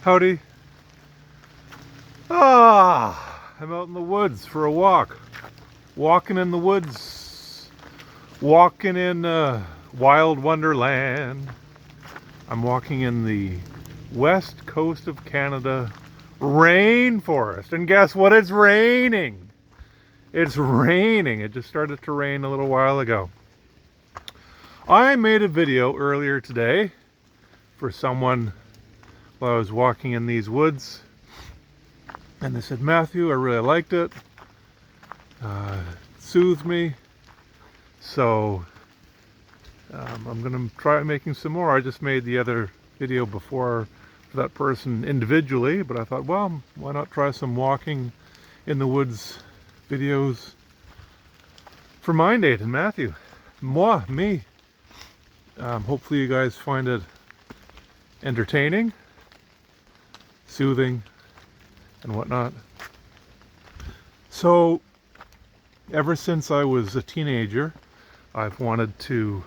Howdy. I'm out in the woods for a walk. Walking in the woods. Walking in wild wonderland. I'm walking in the west coast of Canada rainforest. And guess what? It's raining. It's raining. It just started to rain a little while ago. I made a video earlier today for someone while I was walking in these woods, and they said, Matthew, I really liked it. It soothed me. So I'm going to try making some more. I just made the other video before for that person individually, but I thought, well, why not try some walking in the woods videos for Mind Aid and Matthew. Me. Hopefully you guys find it entertaining, soothing, and whatnot. So, ever since I was a teenager, I've wanted to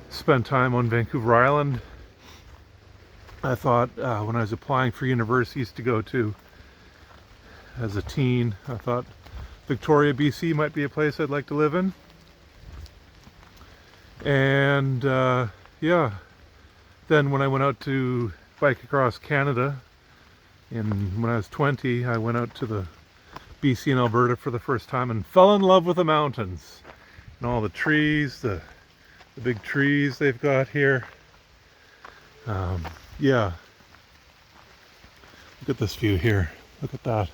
spend time on Vancouver Island. I thought when I was applying for universities to go to as a teen, I thought Victoria, BC might be a place I'd like to live in. And yeah, then when I went out to bike across Canada, when I was 20, I went out to the BC and Alberta for the first time and fell in love with the mountains and all the trees, the big trees they've got here. Yeah, look at this view here. Look at that.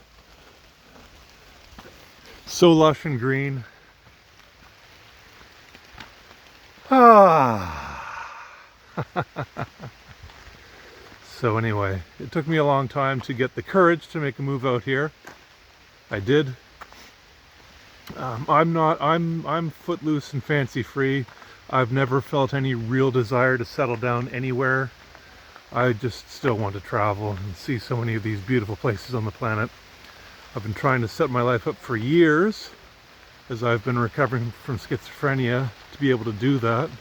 So lush and green. So anyway, it took me a long time to get the courage to make a move out here. I did. I'm footloose and fancy free. I've never felt any real desire to settle down anywhere. I just still want to travel and see so many of these beautiful places on the planet. I've been trying to set my life up for years, as I've been recovering from schizophrenia, to be able to do that.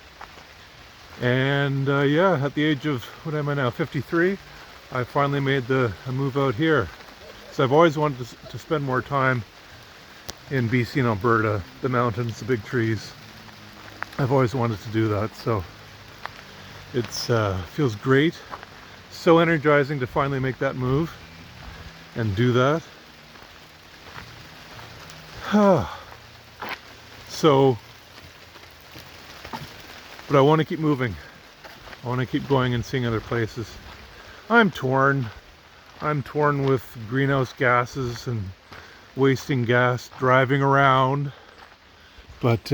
And yeah, at the age of, what am I now, 53, I finally made a move out here. So I've always wanted to spend more time in BC and Alberta, the mountains, the big trees. I've always wanted to do that, so it's feels great. So energizing to finally make that move and do that. So, but I want to keep moving. I want to keep going and seeing other places. I'm torn. I'm torn with greenhouse gases and wasting gas driving around. But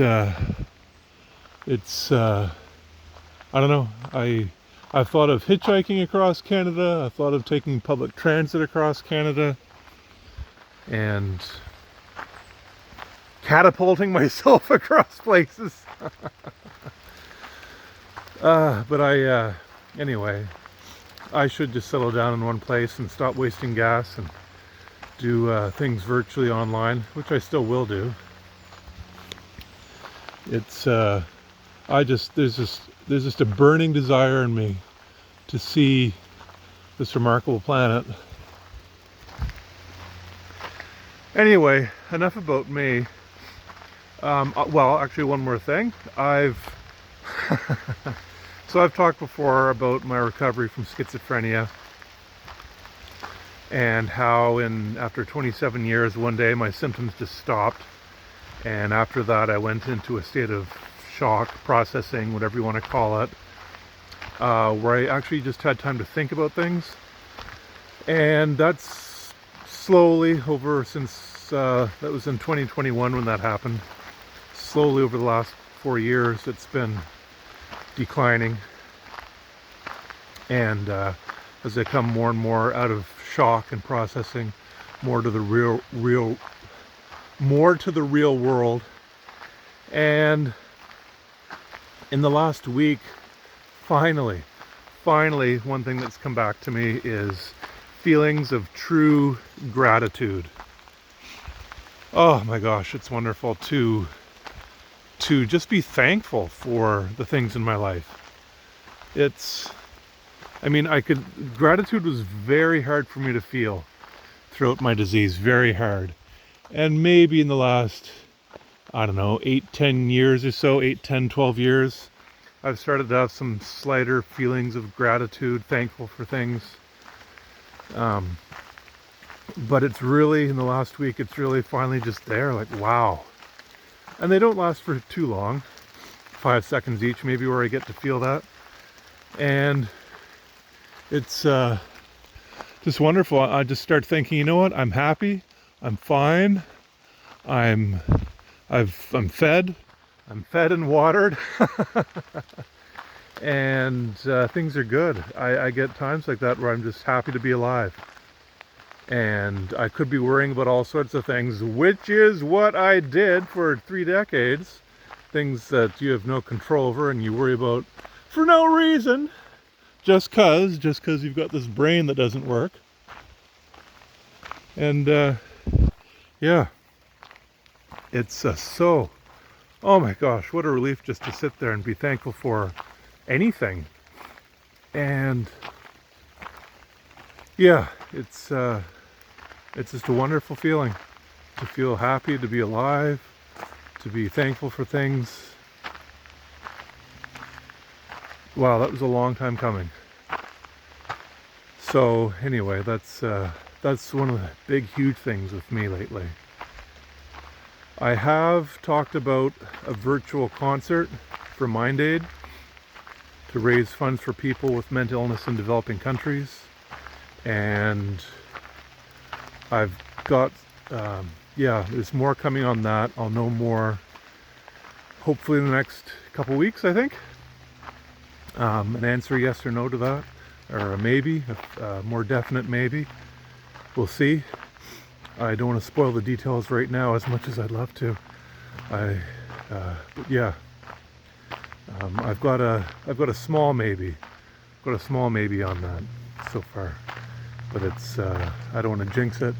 it's, I don't know. I've thought of hitchhiking across Canada. I've thought of taking public transit across Canada. And catapulting myself across places. But anyway, I should just settle down in one place and stop wasting gas and do things virtually online, which I still will do. It's, there's just a burning desire in me to see this remarkable planet. Anyway, enough about me. Well, actually, one more thing. So I've talked before about my recovery from schizophrenia and how after 27 years, one day my symptoms just stopped. And after that, I went into a state of shock, processing, whatever you want to call it, where I actually just had time to think about things. And that's slowly over since, that was in 2021 when that happened. Slowly over the last 4 years, it's been declining. And as I come more and more out of shock and processing, more to the real world. And in the last week, finally, one thing that's come back to me is feelings of true gratitude. Oh my gosh, it's wonderful to just be thankful for the things in my life. It's I mean, gratitude was very hard for me to feel throughout my disease, very hard. And maybe in the last, I don't know, 8-10 years or so, 8-10-12 years, I've started to have some slighter feelings of gratitude, thankful for things. But it's really, in the last week, it's really finally just there, like, wow. And they don't last for too long, 5 seconds each, maybe, where I get to feel that. And it's just wonderful. I just start thinking, you know what? I'm happy. I'm fine. I'm fed. I'm fed and watered. And things are good. I get times like that where I'm just happy to be alive. And I could be worrying about all sorts of things, which is what I did for 3 decades. Things that you have no control over and you worry about for no reason. Just cause you've got this brain that doesn't work. And yeah, it's so, oh my gosh, what a relief just to sit there and be thankful for anything. And yeah, it's just a wonderful feeling to feel happy, to be alive, to be thankful for things. Wow, that was a long time coming. So anyway, that's one of the big, huge things with me lately. I have talked about a virtual concert for Mind Aid to raise funds for people with mental illness in developing countries. And I've got, yeah, there's more coming on that. I'll know more hopefully in the next couple weeks, I think. An answer yes or no to that, or a maybe, a more definite maybe. We'll see. I don't want to spoil the details right now as much as I'd love to. But yeah, I've got a small maybe. I've got a small maybe on that so far. But it's I don't want to jinx it.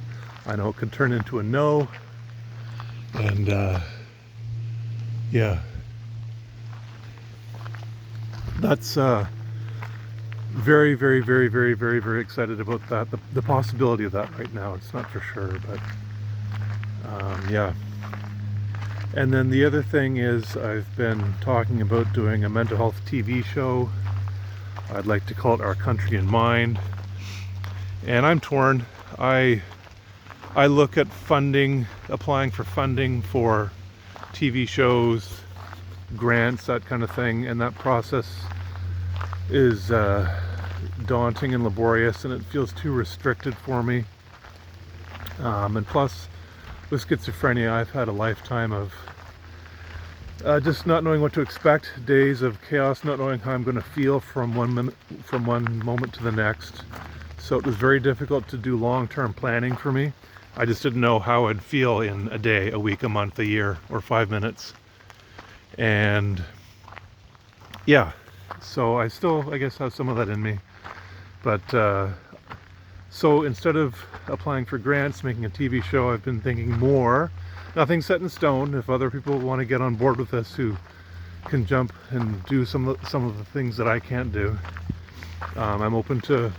I know it can turn into a no. And yeah, that's very, very, very, very, very, very excited about that. The possibility of that right now. It's not for sure, but yeah. And then the other thing is I've been talking about doing a mental health TV show. I'd like to call it Our Country in Mind. And I'm torn. I look at funding, applying for funding for TV shows, grants, that kind of thing, and that process is daunting and laborious, and it feels too restricted for me. And plus, with schizophrenia, I've had a lifetime of just not knowing what to expect, days of chaos, not knowing how I'm going to feel from one moment to the next. So it was very difficult to do long-term planning for me. I just didn't know how I'd feel in a day, a week, a month, a year, or 5 minutes. And yeah, so I still, I guess, have some of that in me. But so instead of applying for grants, making a TV show, I've been thinking more. Nothing set in stone. If other people want to get on board with this, who can jump and do some of the things that I can't do, I'm open to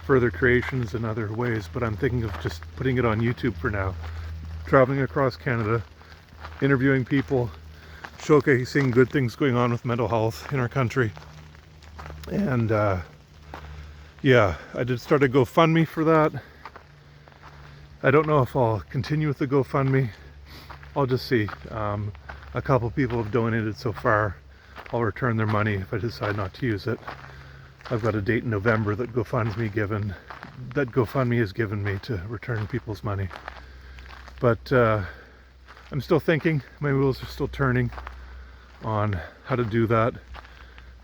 further creations in other ways. But I'm thinking of just putting it on YouTube for now. Traveling across Canada, interviewing people, showcasing good things going on with mental health in our country. And yeah, I did start a GoFundMe for that. I don't know if I'll continue with the GoFundMe. I'll just see. A couple people have donated so far. I'll return their money if I decide not to use it. I've got a date in November that GoFundMe has given me to return people's money. But I'm still thinking. My wheels are still turning on how to do that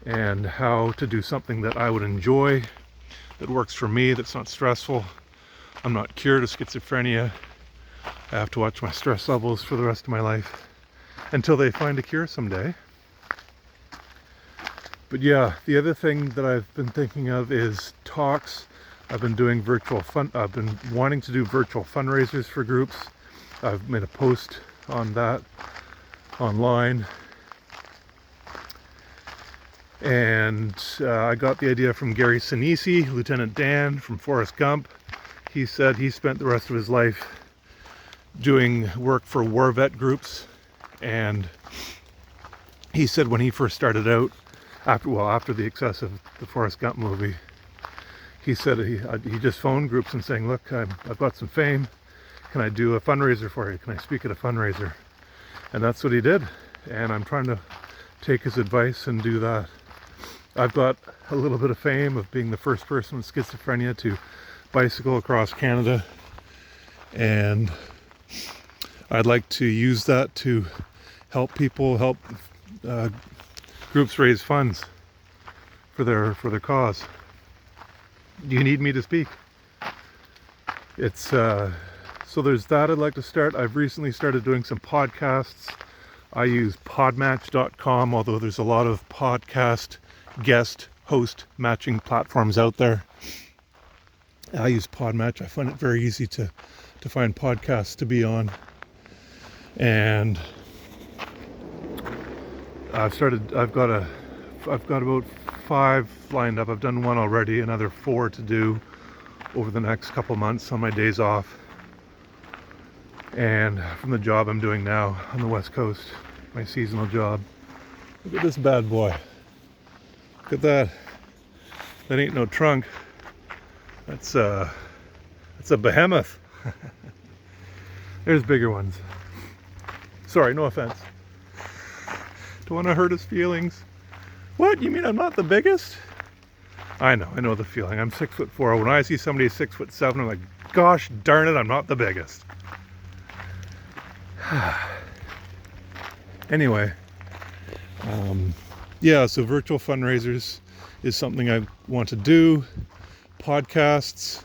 and how to do something that I would enjoy, that works for me, that's not stressful. I'm not cured of schizophrenia. I have to watch my stress levels for the rest of my life until they find a cure someday. But yeah, the other thing that I've been thinking of is talks. I've been wanting to do virtual fundraisers for groups. I've made a post on that online. And I got the idea from Gary Sinise, Lieutenant Dan from Forrest Gump. He said he spent the rest of his life doing work for war vet groups, and he said when he first started out, after the excess of the Forrest Gump movie, he said he just phoned groups and saying, look, I've got some fame, can I do a fundraiser for you, can I speak at a fundraiser? And that's what he did, and I'm trying to take his advice and do that. I've got a little bit of fame of being the first person with schizophrenia to bicycle across Canada, and I'd like to use that to help people, help groups raise funds for their cause. Do you need me to speak? It's so there's that I'd like to start. I've recently started doing some podcasts. I use podmatch.com, although there's a lot of podcast guest host matching platforms out there. I use Podmatch. I find it very easy to find podcasts to be on. And I've got about 5 lined up. I've done one already, another 4 to do over the next couple months on my days off. And from the job I'm doing now on the West Coast, my seasonal job. Look at this bad boy. Look at that. That ain't no trunk. That's a behemoth. There's bigger ones. Sorry, no offense. Don't want to hurt his feelings. What? You mean I'm not the biggest? I know the feeling. I'm 6'4". When I see somebody 6'7", I'm like, gosh darn it, I'm not the biggest. Anyway, yeah, so virtual fundraisers is something I want to do. Podcasts.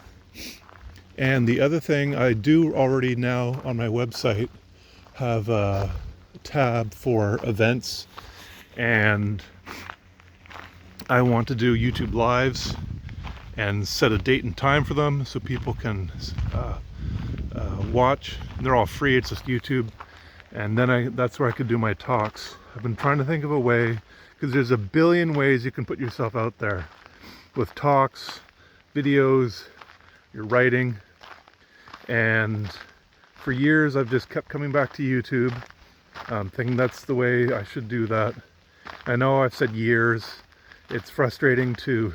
And the other thing I do already now on my website have a tab for events, and I want to do YouTube lives and set a date and time for them so people can watch. And they're all free, it's just YouTube. And then that's where I could do my talks. I've been trying to think of a way, because there's a billion ways you can put yourself out there with talks, videos, your writing. And for years I've just kept coming back to YouTube, thinking that's the way I should do that. I know I've said years. It's frustrating to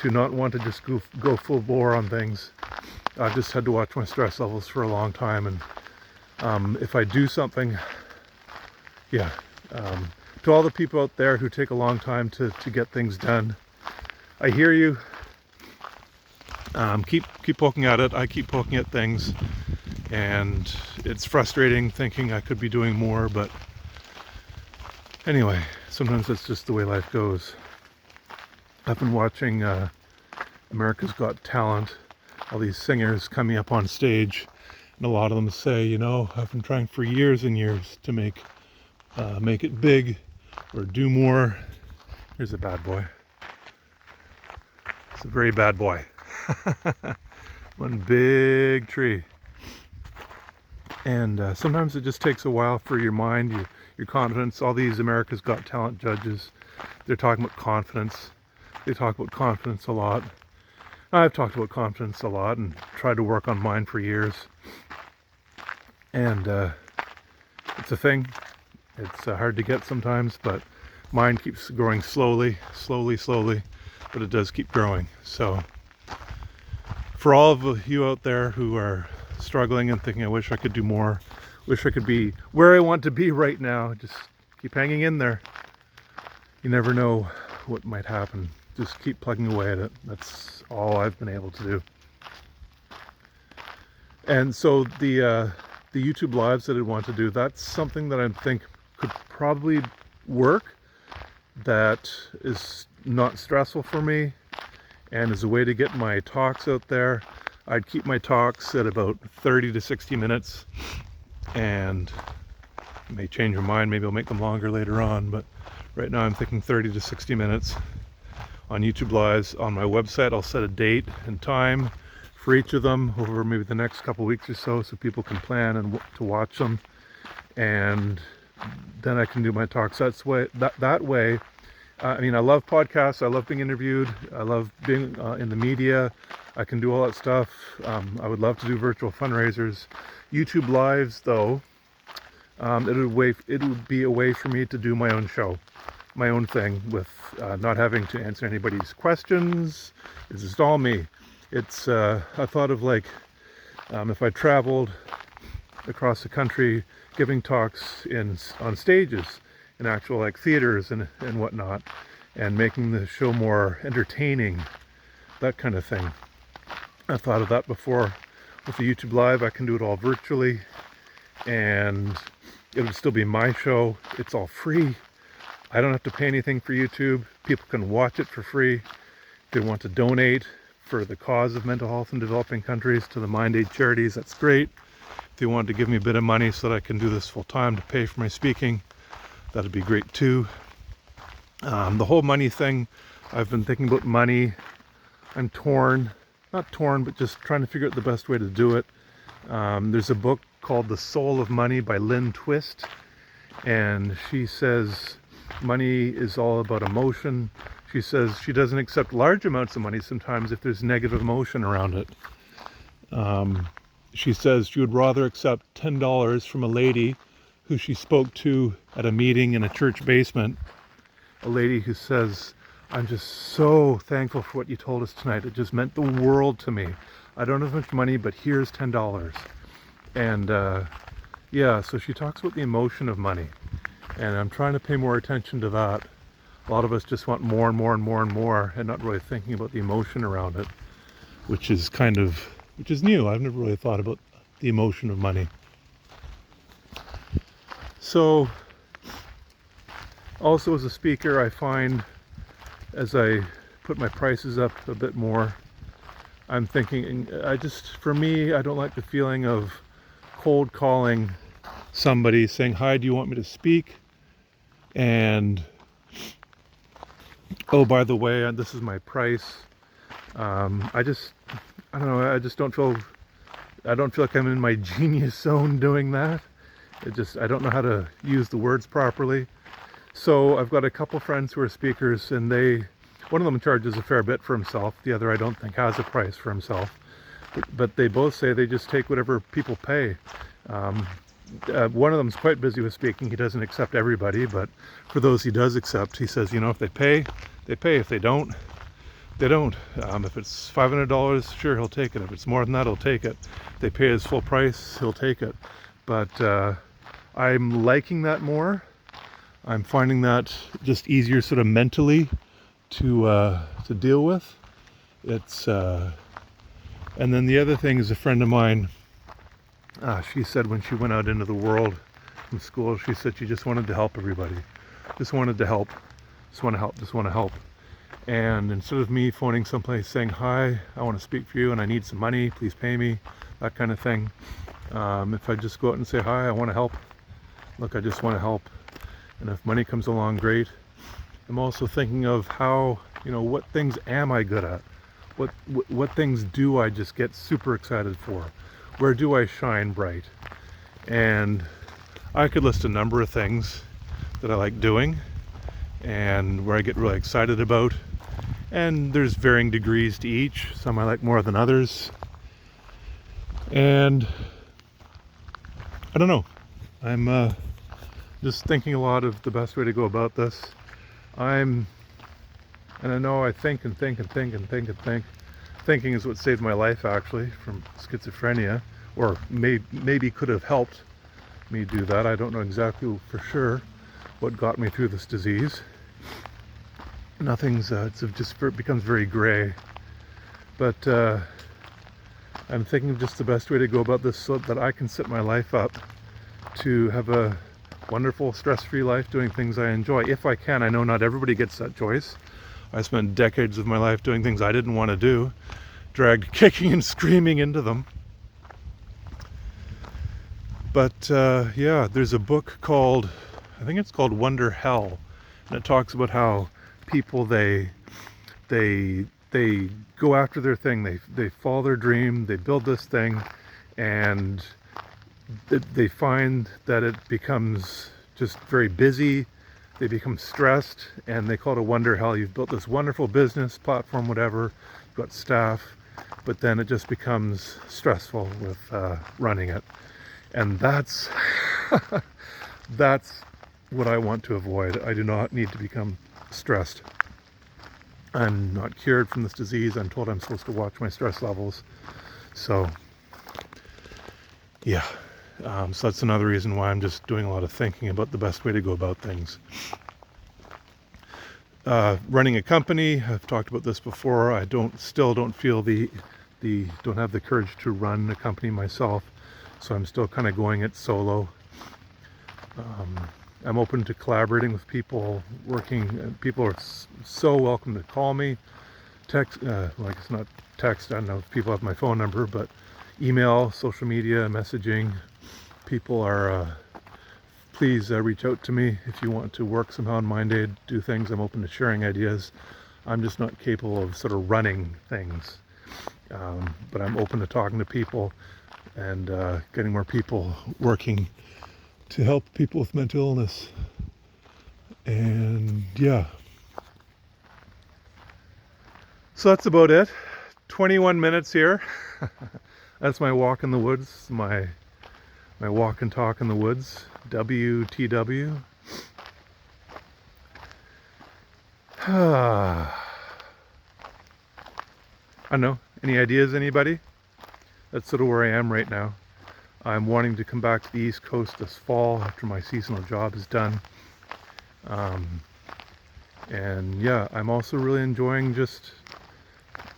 not want to just go full bore on things. I've just had to watch my stress levels for a long time, and if I do something, yeah, to all the people out there who take a long time to get things done, I hear you. Keep poking at it. I keep poking at things, and it's frustrating thinking I could be doing more, but anyway, sometimes that's just the way life goes. I've been watching America's Got Talent, all these singers coming up on stage, and a lot of them say, you know, I've been trying for years and years to make it big or do more. Here's a bad boy. It's a very bad boy. One big tree. And sometimes it just takes a while for your mind, your confidence. All these America's Got Talent judges, they're talking about confidence. They talk about confidence a lot. I've talked about confidence a lot and tried to work on mine for years. And it's a thing. It's hard to get sometimes, but mine keeps growing slowly, but it does keep growing. So for all of you out there who are struggling and thinking, I wish I could do more, wish I could be where I want to be right now, just keep hanging in there. You never know what might happen. Just keep plugging away at it. That's all I've been able to do. And so the YouTube lives that I want to do, that's something that I think could probably work, that is not stressful for me, and is a way to get my talks out there. I'd keep my talks at about 30 to 60 minutes, and I may change your mind, maybe I'll make them longer later on, but right now I'm thinking 30 to 60 minutes on YouTube Lives. On my website I'll set a date and time for each of them over maybe the next couple weeks or so people can plan and to watch them, and then I can do my talks. That way I mean, I love podcasts. I love being interviewed. I love being in the media. I can do all that stuff. I would love to do virtual fundraisers. YouTube Lives, though, it would be a way for me to do my own show, my own thing, with not having to answer anybody's questions. It's just all me. It's I thought of like if I traveled across the country giving talks on stages in actual like theaters and whatnot, and making the show more entertaining, that kind of thing. I thought of that before. With the YouTube Live, I can do it all virtually, and it would still be my show. It's all free. I don't have to pay anything for YouTube. People can watch it for free. If they want to donate for the cause of mental health in developing countries to the Mind Aid charities, that's great. If they want to give me a bit of money so that I can do this full time to pay for my speaking, that'd be great too. The whole money thing, I've been thinking about money. I'm torn, not torn, but just trying to figure out the best way to do it. There's a book called The Soul of Money by Lynn Twist, and she says money is all about emotion. She says she doesn't accept large amounts of money sometimes if there's negative emotion around it. She says she would rather accept $10 from a lady who she spoke to at a meeting in a church basement. A lady who says, "I'm just so thankful for what you told us tonight. It just meant the world to me. I don't have much money, but here's $10. And yeah, so she talks about the emotion of money. And I'm trying to pay more attention to that. A lot of us just want more and more and more and more, and not really thinking about the emotion around it, which is new. I've never really thought about the emotion of money. So, also as a speaker, I find as I put my prices up a bit more, I'm thinking, for me, I don't like the feeling of cold calling somebody saying, "Hi, do you want me to speak? And, oh, by the way, this is my price." I don't know, I don't feel like I'm in my genius zone doing that. I don't know how to use the words properly. So I've got a couple friends who are speakers, and one of them charges a fair bit for himself. The other I don't think has a price for himself. But they both say they just take whatever people pay. One of them's quite busy with speaking. He doesn't accept everybody, but for those he does accept, he says, if they pay, they pay. If they don't, they don't. If it's $500, sure, he'll take it. If it's more than that, he'll take it. If they pay his full price, he'll take it. But I'm liking that more. I'm finding that just easier sort of mentally to deal with. And then the other thing is, a friend of mine, she said when she went out into the world from school, she said she just wanted to help everybody. Just wanted to help. Just want to help. Just want to help. And instead of me phoning someplace saying, "Hi, I want to speak for you and I need some money, please pay me," that kind of thing, if I just go out and say, "Hi, I want to help. Look, I just want to help." And if money comes along, great. I'm also thinking of how, what things am I good at? What things do I just get super excited for? Where do I shine bright? And I could list a number of things that I like doing and where I get really excited about. And there's varying degrees to each. Some I like more than others. And I don't know. I'm just thinking a lot of the best way to go about this. And I know I think and think and think and think and think. Thinking is what saved my life, actually, from schizophrenia, or maybe could have helped me do that. I don't know exactly for sure what got me through this disease. It becomes very gray. But I'm thinking of just the best way to go about this so that I can set my life up to have a wonderful, stress-free life doing things I enjoy, if I can. I know not everybody gets that choice. I spent decades of my life doing things I didn't want to do, dragged kicking and screaming into them. But yeah, there's a book called, I think it's called Wonder Hell, and it talks about how people, they go after their thing, they follow their dream, they build this thing, and they find that it becomes just very busy. they become stressed and they call it a wonder how you've built this wonderful business platform, whatever, you've got staff, but then it just becomes stressful with running it. And that's that's what I want to avoid. I do not need to become stressed. I'm not cured from this disease. I'm told I'm supposed to watch my stress levels. So yeah, so that's another reason why I'm just doing a lot of thinking about the best way to go about things. Running a company, I've talked about this before. I still don't feel don't have the courage to run a company myself, so I'm still kind of going it solo. I'm open to collaborating with people, working. People are so welcome to call me, text. Like it's not text. I don't know if people have my phone number, but email, social media, messaging. People are. Please reach out to me if you want to work somehow in MindAid, do things. I'm open to sharing ideas. I'm just not capable of sort of running things, but I'm open to talking to people and getting more people working to help people with mental illness. And yeah, so that's about it. 21 minutes here. That's my walk in the woods, my walk and talk in the woods, WTW. I don't know, any ideas, anybody? That's sort of where I am right now. I'm wanting to come back to the East Coast this fall after my seasonal job is done. And yeah, I'm also really enjoying just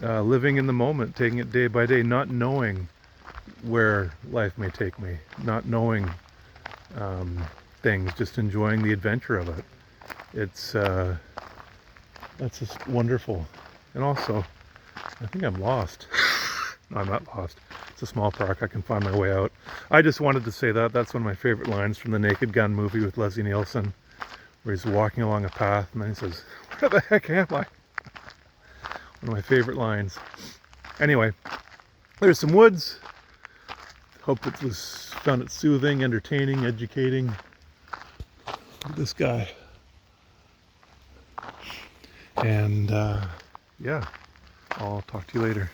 living in the moment, taking it day by day, not knowing where life may take me, not knowing things, just enjoying the adventure of it. It's that's just wonderful. And also, I think I'm lost. No, I'm not lost. It's a small park. I can find my way out. I just wanted to say that. That's one of my favorite lines from the Naked Gun movie with Leslie Nielsen, where he's walking along a path and then he says, "Where the heck am I?" One of my favorite lines. Anyway, there's some woods. Hope found it soothing, entertaining, educating. Look at this guy. And yeah, I'll talk to you later.